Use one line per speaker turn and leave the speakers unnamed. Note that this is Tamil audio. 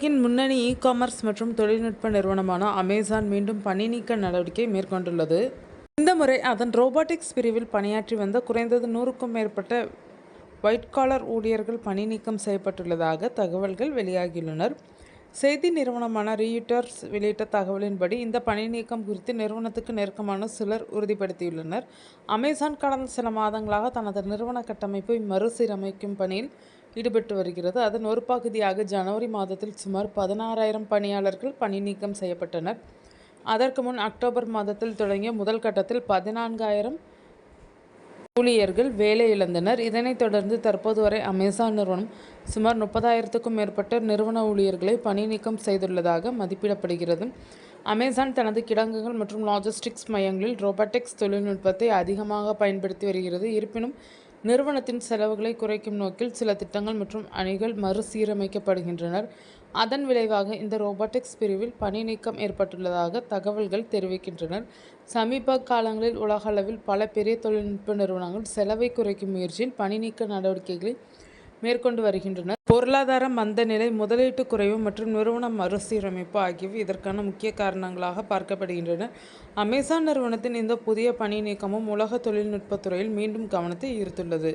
உலகின் முன்னணி இ-காமர்ஸ் மற்றும் தொழில்நுட்ப நிறுவனமான அமேசான் மீண்டும் பணி நீக்க நடவடிக்கை மேற்கொண்டுள்ளது. இந்த முறை அதன் ரோபாட்டிக்ஸ் பிரிவில் பணியாற்றி வந்த குறைந்தது 100க்கும் மேற்பட்ட ஒயிட் காலர் ஊழியர்கள் பணி நீக்கம் செய்யப்பட்டுள்ளதாக தகவல்கள் வெளியாகியுள்ளனர். செய்தி நிறுவனமான ராய்ட்டர்ஸ் வெளியிட்ட தகவலின்படி இந்த பணி நீக்கம் குறித்து நிறுவனத்துக்கு நெருக்கமான சிலர் உறுதிப்படுத்தியுள்ளனர். அமேசான் கடந்த சில மாதங்களாக தனது நிறுவன கட்டமைப்பை மறுசீரமைக்கும் பணியில் ஈடுபட்டு வருகிறது. அதன் ஒரு பகுதியாக ஜனவரி மாதத்தில் சுமார் 16,000 பணியாளர்கள் பணி நீக்கம் செய்யப்பட்டனர். அதற்கு முன் அக்டோபர் மாதத்தில் தொடங்கிய முதல் கட்டத்தில் 14,000 ஊழியர்கள் வேலை இழந்தனர். இதனைத் தொடர்ந்து தற்போது வரை அமேசான் நிறுவனம் சுமார் 30,000க்கும் மேற்பட்ட நிறுவன ஊழியர்களை பணி நீக்கம் செய்துள்ளதாக மதிப்பிடப்படுகிறது. அமேசான் தனது கிடங்குகள் மற்றும் லாஜிஸ்டிக்ஸ் மையங்களில் ரோபாட்டிக்ஸ் தொழில்நுட்பத்தை அதிகமாக பயன்படுத்தி வருகிறது. இருப்பினும் நிறுவனத்தின் செலவுகளை குறைக்கும் நோக்கில் சில திட்டங்கள் மற்றும் அணிகள் மறுசீரமைக்கப்படுகின்றன. அதன் விளைவாக இந்த ரோபாட்டிக்ஸ் பிரிவில் பணி நீக்கம் ஏற்பட்டுள்ளதாக தகவல்கள் தெரிவிக்கின்றன. சமீப காலங்களில் உலக அளவில் பல பெரிய தொழில்நுட்ப நிறுவனங்கள் செலவை குறைக்கும் முயற்சியில் பணி நீக்க நடவடிக்கைகளை மேற்கொண்டு வருகின்றன. பொருளாதார மந்த நிலை, முதலீட்டு குறைவு மற்றும் நிறுவன மறுசீரமைப்பு ஆகியவை இதற்கான முக்கிய காரணங்களாக பார்க்கப்படுகின்றன. அமேசான் நிறுவனத்தின் இந்த புதிய பணி நீக்கமும் உலக தொழில்நுட்பத் துறையில் மீண்டும் கவனத்தை ஈர்த்துள்ளது.